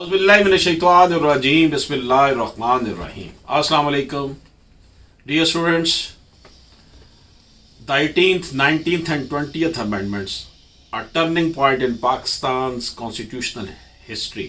Bismillahirrahmanirrahim. Bismillahirrahmanirrahim. Assalamu alaikum. Dear students, the 18th, 19th and 20th amendments are turning point in Pakistan's constitutional history.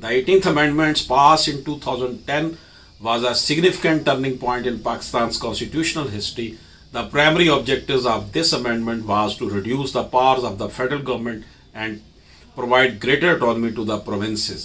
The 18th amendments passed in 2010 was a significant turning point in Pakistan's constitutional history. The primary objectives of this amendment was to reduce the powers of the federal government and provide greater autonomy to the provinces.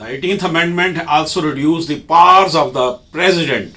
The 18th Amendment also reduced the powers of the President.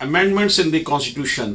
amendments in the Constitution,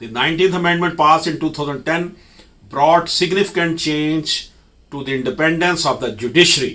The 19th Amendment passed in 2010 brought significant change to the independence of the judiciary.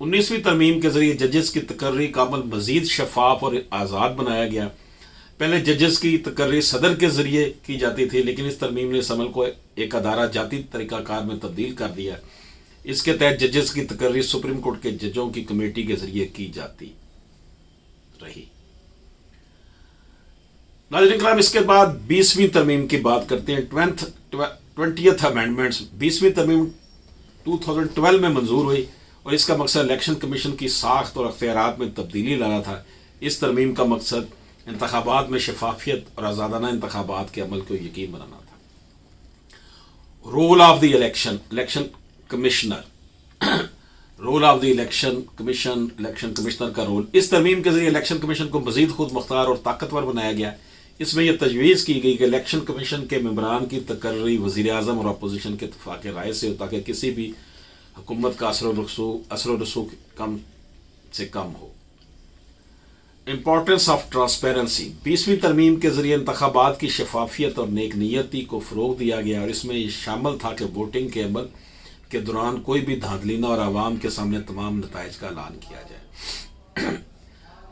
19ویں ترمیم کے ذریعے ججز کی تقرری کا عمل مزید شفاف اور آزاد بنایا گیا۔ پہلے ججز کی تقرری صدر کے ذریعے کی جاتی تھی، لیکن اس ترمیم نے اس عمل کو ایک ادارہ جاتی طریقہ کار میں تبدیل کر دیا۔ اس کے تحت ججز کی تقرری سپریم کورٹ کے ججوں کی کمیٹی کے ذریعے کی جاتی رہی۔ ناظرین کرام، اس کے بعد 20ویں ترمیم کی بات کرتے ہیں۔ 20th امینڈمنٹس 20ویں ترمیم 2012 میں منظور ہوئی اور اس کا مقصد الیکشن کمیشن کی ساخت اور اختیارات میں تبدیلی لانا تھا۔ اس ترمیم کا مقصد انتخابات میں شفافیت اور آزادانہ انتخابات کے عمل کو یقین بنانا تھا۔ Role of the election commissioner role of the election commissioner کا رول۔ اس ترمیم کے ذریعے الیکشن کمیشن کو مزید خود مختار اور طاقتور بنایا گیا۔ اس میں یہ تجویز کی گئی کہ الیکشن کمیشن کے ممبران کی تقرری وزیر اعظم اور اپوزیشن کے اتفاق رائے سے ہو، تاکہ کسی بھی حکومت کا اثر و رسوخ کم سے کم ہو۔ Importance of transparency. 20ویں ترمیم کے ذریعے انتخابات کی شفافیت اور نیک نیتی کو فروغ دیا گیا، اور اس میں یہ شامل تھا کہ ووٹنگ کے عمل کے دوران کوئی بھی دھاندلی نہ اور عوام کے سامنے تمام نتائج کا اعلان کیا جائے۔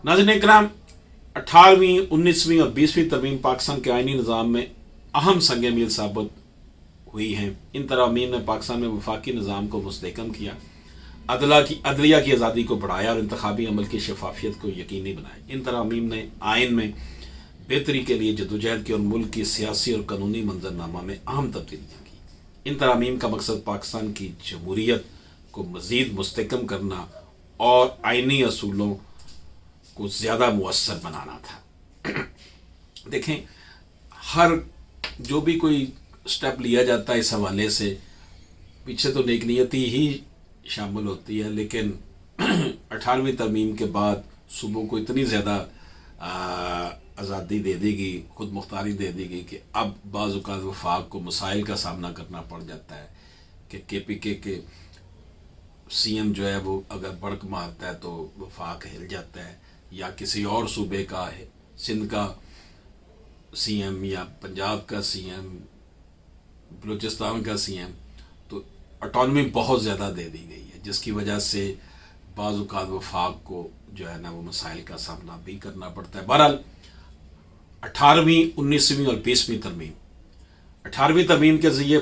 ناظرین اکرام، 18ویں 19ویں اور 20ویں ترمیم پاکستان کے آئینی نظام میں اہم سنگ میل ثابت ہوئی ہیں۔ ان ترامیم نے پاکستان میں وفاقی نظام کو مستحکم کیا، عدلیہ کی آزادی کو بڑھایا اور انتخابی عمل کی شفافیت کو یقینی بنایا۔ ان ترامیم نے آئین میں بہتری کے لیے جدوجہد کی اور ملک کی سیاسی اور قانونی منظرنامہ میں اہم تبدیلیاں کی۔ ان ترامیم کا مقصد پاکستان کی جمہوریت کو مزید مستحکم کرنا اور آئینی اصولوں کو زیادہ مؤثر بنانا تھا۔ دیکھیں، ہر جو بھی کوئی سٹیپ لیا جاتا ہے اس حوالے سے پیچھے تو نیک نیتی ہی شامل ہوتی ہے، لیکن 18ویں ترمیم کے بعد صوبوں کو اتنی زیادہ آزادی دے دی گئی، خود مختاری دے دی گئی کہ اب بعض اوقات وفاق کو مسائل کا سامنا کرنا پڑ جاتا ہے کہ کے پی کے سی ایم جو ہے وہ اگر بڑک مارتا ہے تو وفاق ہل جاتا ہے، یا کسی اور صوبے کا ہے، سندھ کا سی ایم یا پنجاب کا سی ایم، بلوچستان کا سی ایم، تو اٹانومی بہت زیادہ دے دی گئی ہے، جس کی وجہ سے بعض اوقات وفاق کو جو ہے نا وہ مسائل کا سامنا بھی کرنا پڑتا ہے۔ بہرحال 18ویں 19ویں اور 20ویں ترمیم، 18ویں ترمیم کے ذریعے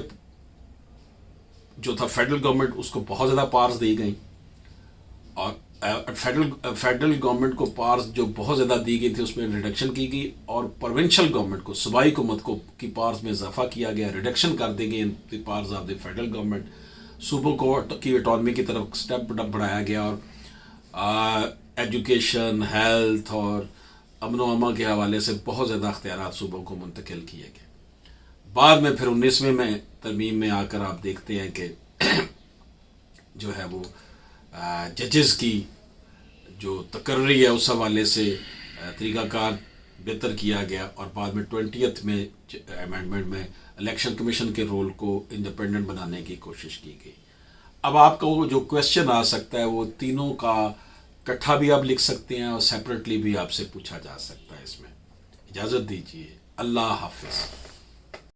جو تھا فیڈرل گورنمنٹ، اس کو بہت زیادہ پاورز دی گئیں، اور فیڈرل گورنمنٹ کو پاورز جو بہت زیادہ دی گئی تھی اس میں ریڈکشن کی گئی، اور پروونشل گورنمنٹ کو، صوبائی حکومت کو کی پاورز میں اضافہ کیا گیا، ریڈکشن کر دی گئی the powers of the federal government. صوبوں کو کی اٹانومی کی طرف سٹیپ بڑھایا گیا، اور ایجوکیشن، ہیلتھ اور امن و امان کے حوالے سے بہت زیادہ اختیارات صوبوں کو منتقل کیے گئے۔ بعد میں پھر 19ویں میں ترمیم میں آ کر آپ دیکھتے ہیں کہ جو ہے وہ ججز کی جو تقرری ہے اس حوالے سے طریقہ کار بہتر کیا گیا، اور بعد میں 20th میں امینڈمنٹ میں الیکشن کمیشن کے رول کو انڈیپینڈنٹ بنانے کی کوشش کی گئی۔ اب آپ کو جو کویشچن آ سکتا ہے وہ تینوں کا اکٹھا بھی آپ لکھ سکتے ہیں اور سیپریٹلی بھی آپ سے پوچھا جا سکتا ہے۔ اس میں اجازت دیجیے، اللہ حافظ۔